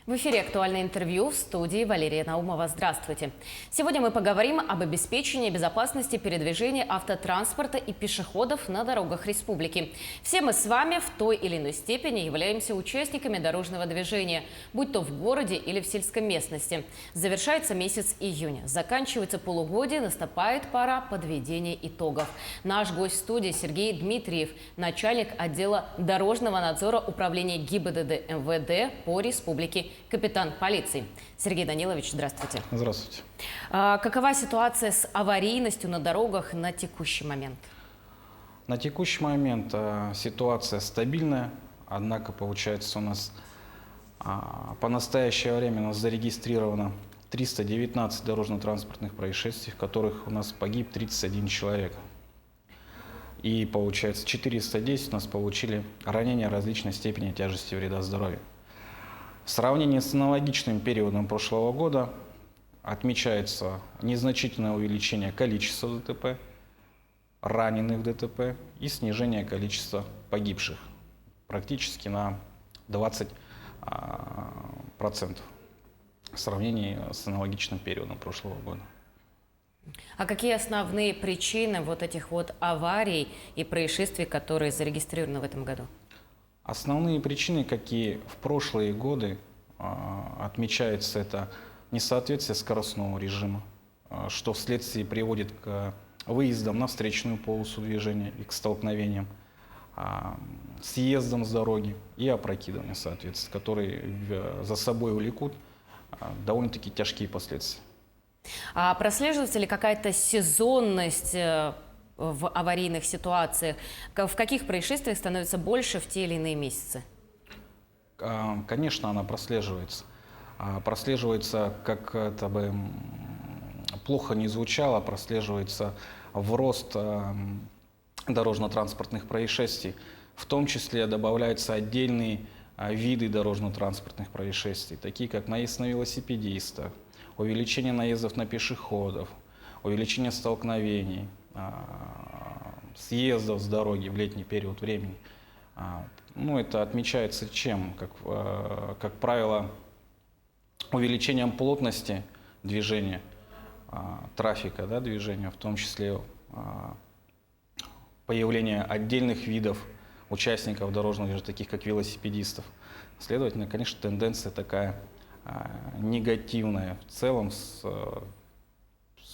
В эфире «Актуальное интервью», в студии Валерия Наумова. Здравствуйте. Сегодня мы поговорим об обеспечении безопасности передвижения автотранспорта и пешеходов на дорогах республики. Все мы с вами в той или иной степени являемся участниками дорожного движения, будь то в городе или в сельской местности. Завершается месяц июня, заканчивается полугодие, наступает пора подведения итогов. Наш гость в студии Сергей Дмитриев, начальник отдела дорожного надзора управления ГИБДД МВД по республике, капитан полиции. Сергей Данилович, здравствуйте. Здравствуйте. Какова ситуация с аварийностью на дорогах на текущий момент? На текущий момент ситуация стабильная, однако получается у нас по настоящее время у нас зарегистрировано 319 дорожно-транспортных происшествий, в которых у нас погиб 31 человек. И получается 410 у нас получили ранения различной степени тяжести вреда здоровью. В сравнении с аналогичным периодом прошлого года отмечается незначительное увеличение количества ДТП, раненых в ДТП и снижение количества погибших практически на 20% в сравнении с аналогичным периодом прошлого года. А какие основные причины вот этих вот аварий и происшествий, которые зарегистрированы в этом году? Основные причины, какие в прошлые годы отмечается, это несоответствие скоростного режима, что вследствие приводит к выездам на встречную полосу движения и к столкновениям, съездам с дороги и опрокидыванием, соответственно, которые за собой влекут довольно-таки тяжкие последствия. А прослеживается ли какая-то сезонность в аварийных ситуациях? В каких происшествиях становится больше в те или иные месяцы? Конечно, она прослеживается. Прослеживается, как это бы плохо не звучало, прослеживается в рост дорожно-транспортных происшествий. В том числе добавляются отдельные виды дорожно-транспортных происшествий, такие как наезд на велосипедиста, увеличение наездов на пешеходов, увеличение столкновений, съездов с дороги в летний период времени. Ну, это отмечается чем? Как правило, увеличением плотности движения, трафика, да, движения, в том числе появление отдельных видов участников дорожного движения, таких как велосипедистов. Следовательно, конечно, тенденция такая негативная в целом в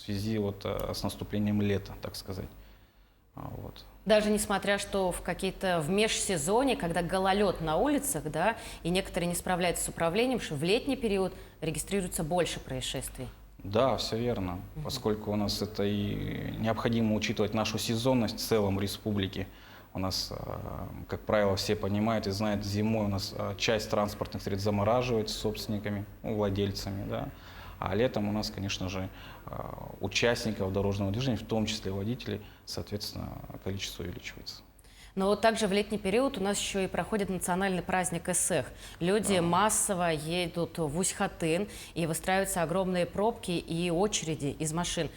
связи с наступлением лета, так сказать. Вот. Даже несмотря, что в межсезонье, когда гололед на улицах, да, и некоторые не справляются с управлением, что в летний период регистрируется больше происшествий. Да, все верно, поскольку у нас это и необходимо учитывать нашу сезонность в целом республики. У нас, как правило, все понимают и знают, зимой у нас часть транспортных средств замораживается собственниками, владельцами, да. А летом у нас, конечно же, участников дорожного движения, в том числе водителей, соответственно, количество увеличивается. Но вот также в летний период у нас еще и проходит национальный праздник ЭСЭХ. Люди массово едут в Усть-Хатын, и выстраиваются огромные пробки и очереди из машин.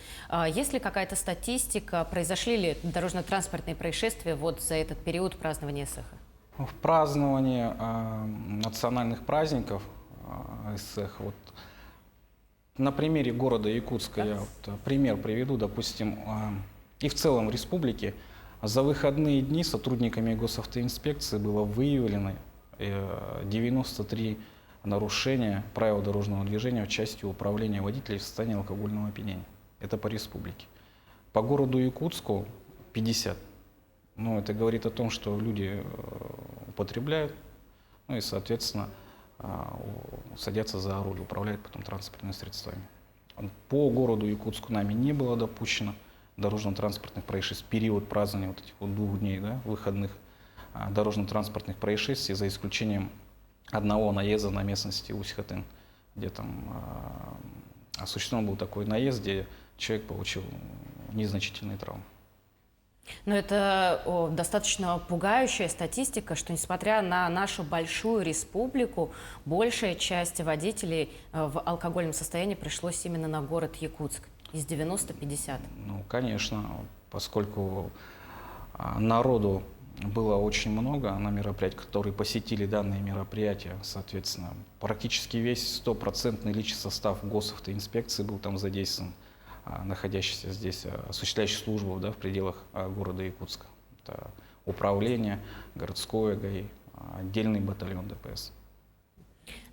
Есть ли какая-то статистика, произошли ли дорожно-транспортные происшествия вот за этот период празднования ЭСЭХа? В праздновании национальных праздников ЭСЭХ, вот, на примере города Якутска я пример приведу, допустим, и в целом в республике за выходные дни сотрудниками госавтоинспекции было выявлено 93 нарушения правил дорожного движения в части управления водителей в состоянии алкогольного опьянения. Это по республике. По городу Якутску 50. Ну, это говорит о том, что люди употребляют, ну и, соответственно, садятся за руль, управляют потом транспортными средствами. По городу Якутску нами не было допущено дорожно-транспортных происшествий в период празднования вот этих вот 2 дней, да, выходных дорожно-транспортных происшествий, за исключением одного наезда на местности Усть-Хатын, где там осуществлен был такой наезд, где человек получил незначительные травмы. Но это достаточно пугающая статистика, что несмотря на нашу большую республику, большая часть водителей в алкогольном состоянии пришлось именно на город Якутск. Из 90-50. Ну, конечно, поскольку народу было очень много на мероприятиях, которые посетили данные мероприятия. Соответственно, практически весь стопроцентный личный состав госавтоинспекции был там задействован, находящийся здесь, осуществляющий службу, да, в пределах города Якутска. Это управление, городское ГАИ, отдельный батальон ДПС.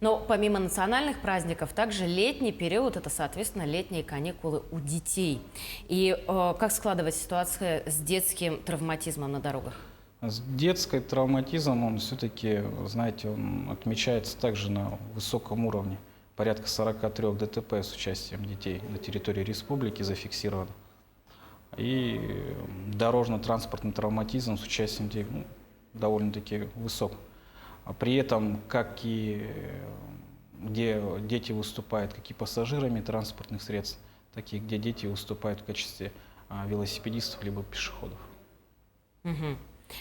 Но помимо национальных праздников, также летний период – это, соответственно, летние каникулы у детей. И как складывается ситуация с детским травматизмом на дорогах? С детской травматизмом он все-таки, знаете, он отмечается также на высоком уровне. Порядка 43 ДТП с участием детей на территории республики зафиксировано. И дорожно-транспортный травматизм с участием детей довольно-таки высок. При этом, как и где дети выступают как и пассажирами транспортных средств, так и где дети выступают в качестве велосипедистов либо пешеходов. Мгм.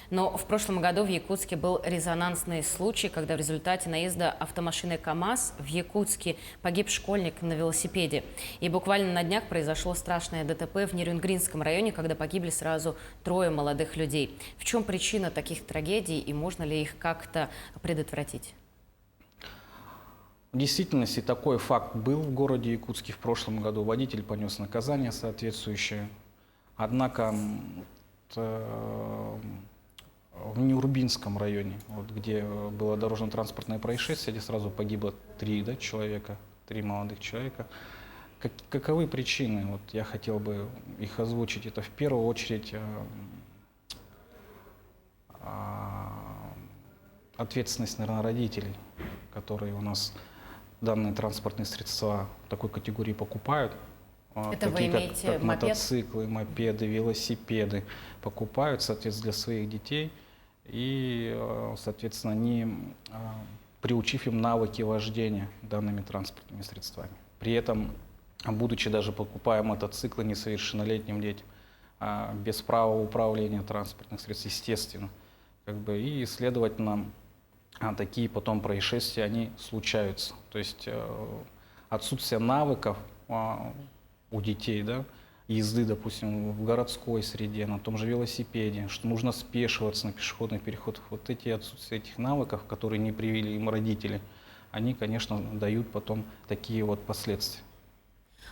Но в прошлом году в Якутске был резонансный случай, когда в результате наезда автомашины КАМАЗ в Якутске погиб школьник на велосипеде. И буквально на днях произошло страшное ДТП в Нерюнгринском районе, когда погибли сразу 3 молодых людей. В чем причина таких трагедий и можно ли их как-то предотвратить? В действительности такой факт был в городе Якутске в прошлом году. Водитель понес наказание соответствующее. Однако в Нюрбинском районе, вот, где было дорожно-транспортное происшествие, где сразу погибло 3 человека, 3 молодых человека. Каковы причины? Вот я хотел бы их озвучить. Это в первую очередь ответственность, наверное, родителей, которые у нас данные транспортные средства такой категории покупают. Это вы такие имеете как мопед? мотоциклы, мопеды, велосипеды покупают, соответственно, для своих детей и, соответственно, не приучив им навыки вождения данными транспортными средствами. При этом, будучи даже покупая мотоциклы несовершеннолетним детям, без права управления транспортных средств, естественно, и, следовательно, такие потом происшествия, они случаются. То есть отсутствие навыков у детей, да, езды, допустим, в городской среде, на том же велосипеде, что нужно спешиваться на пешеходных переходах. Вот эти отсутствие этих навыков, которые не привили им родители, они, конечно, дают потом такие вот последствия.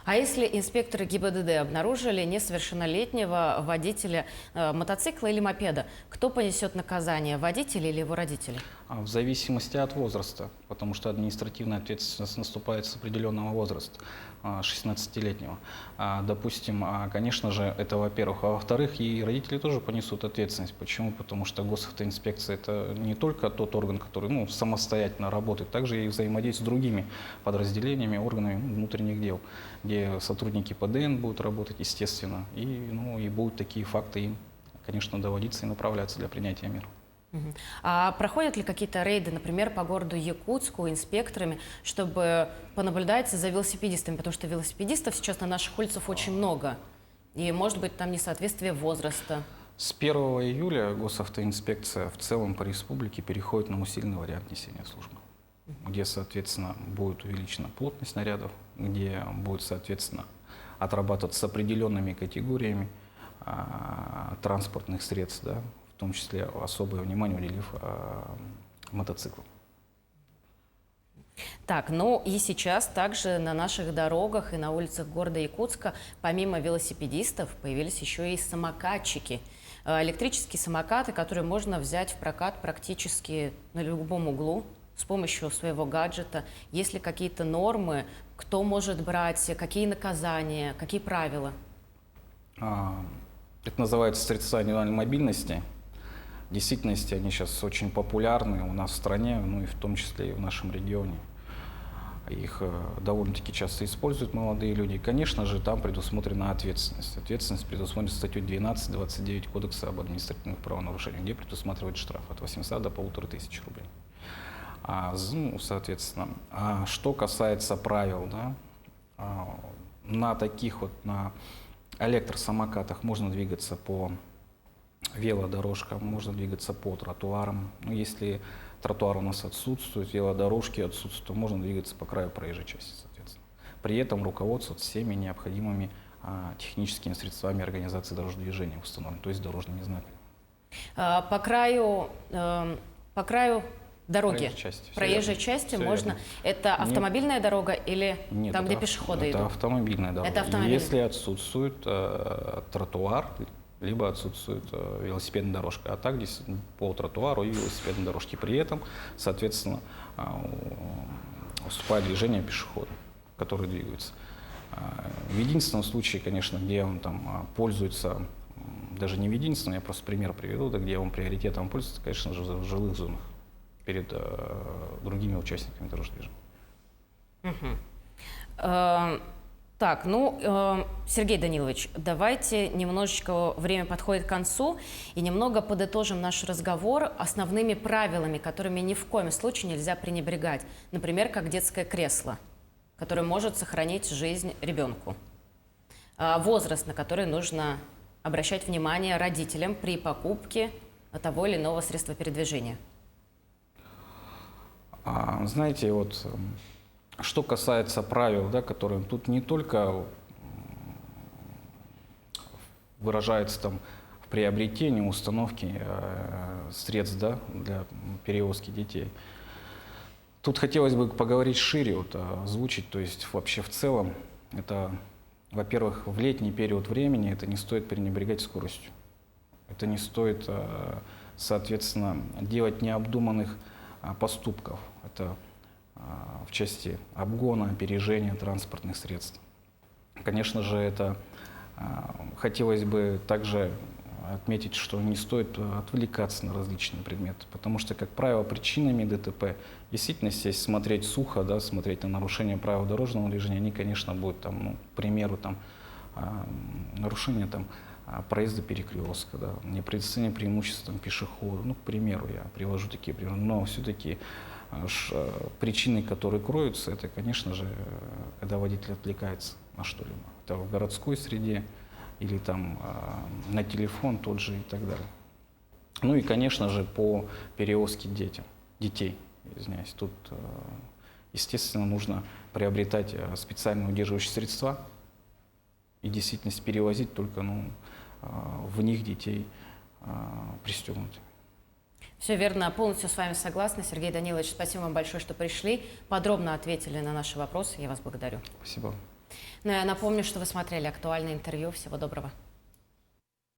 А если инспекторы ГИБДД обнаружили несовершеннолетнего водителя мотоцикла или мопеда, кто понесет наказание, водитель или его родители? В зависимости от возраста, потому что административная ответственность наступает с определенного возраста, 16-летнего. Допустим, конечно же, это во-первых. А во-вторых, и родители тоже понесут ответственность. Почему? Потому что госавтоинспекция – это не только тот орган, который самостоятельно работает, также и взаимодействует с другими подразделениями, органами внутренних дел, где сотрудники ПДН будут работать, естественно, и будут такие факты им, конечно, доводиться и направляться для принятия мер. А проходят ли какие-то рейды, например, по городу Якутску инспекторами, чтобы понаблюдать за велосипедистами? Потому что велосипедистов сейчас на наших улицах очень много. И, может быть, там несоответствие возраста. С 1 июля госавтоинспекция в целом по республике переходит на усиленный вариант несения службы, где, соответственно, будет увеличена плотность нарядов, где будет, соответственно, отрабатываться с определенными категориями транспортных средств, да, в том числе особое внимание уделив мотоциклам. Так, ну и сейчас также на наших дорогах и на улицах города Якутска помимо велосипедистов появились еще и самокатчики. Электрические самокаты, которые можно взять в прокат практически на любом углу с помощью своего гаджета. Есть ли какие-то нормы, кто может брать, какие наказания, какие правила? Это называется средства индивидуальной мобильности. В действительности они сейчас очень популярны у нас в стране, и в том числе и в нашем регионе. Их довольно-таки часто используют молодые люди. И, конечно же, там предусмотрена ответственность. Ответственность предусмотрена статьей 12-29 Кодекса об административных правонарушениях, где предусматривает штраф от 800 до 1500 рублей. Соответственно, что касается правил, да, на таких вот, на электросамокатах можно двигаться по велодорожкам, можно двигаться по тротуарам. Но если тротуар у нас отсутствует, велодорожки отсутствуют, то можно двигаться по краю проезжей части, соответственно. При этом руководствоваться всеми необходимыми техническими средствами организации дорожного движения установленными, то есть дорожными знаками. По краю дороги, Проезжей части, всё проезжей верно. части Всё можно. верно. Это автомобильная дорога или Нет, там, это где пешеходы это идут? автомобильная дорога. Это автомобильная. Если отсутствует тротуар, либо отсутствует велосипедная дорожка. А так здесь по тротуару и велосипедной дорожке. При этом, соответственно, уступает движение пешеходов, которые двигаются. В единственном случае, конечно, где он там пользуется, даже не в единственном, я просто пример приведу, да, где он приоритетом пользуется, конечно же, в жилых зонах перед другими участниками дорожного движения. Так, ну, Сергей Данилович, давайте немножечко, время подходит к концу, и немного подытожим наш разговор основными правилами, которыми ни в коем случае нельзя пренебрегать. Например, как детское кресло, которое может сохранить жизнь ребенку. Возраст, на который нужно обращать внимание родителям при покупке того или иного средства передвижения. Знаете, вот что касается правил, да, которые тут не только выражается там в приобретении, установке средств, да, для перевозки детей. Тут хотелось бы поговорить шире, вот, озвучить, то есть вообще в целом, это, во-первых, в летний период времени это не стоит пренебрегать скоростью. Это не стоит, соответственно, делать необдуманных поступков. Это в части обгона, опережения транспортных средств. Конечно же, это хотелось бы также отметить, что не стоит отвлекаться на различные предметы, потому что, как правило, причинами ДТП действительно, если смотреть сухо, да, смотреть на нарушение правил дорожного движения, они, конечно, будут, там, ну, к примеру, там, нарушение там, проезда перекрестка, да, непредоставление преимуществ там, пешеходу, ну, к примеру, я привожу такие примеры, но все-таки причины, которые кроются, это, конечно же, когда водитель отвлекается на что-либо. Это в городской среде или там на телефон тот же и так далее. Ну и, конечно же, по перевозке детей, извиняюсь, тут, естественно, нужно приобретать специальные удерживающие средства и действительно перевозить только, ну, в них детей пристегнутыми. Все верно, полностью с вами согласна. Сергей Данилович, спасибо вам большое, что пришли, подробно ответили на наши вопросы. Я вас благодарю. Спасибо. Ну, я напомню, что вы смотрели актуальное интервью. Всего доброго.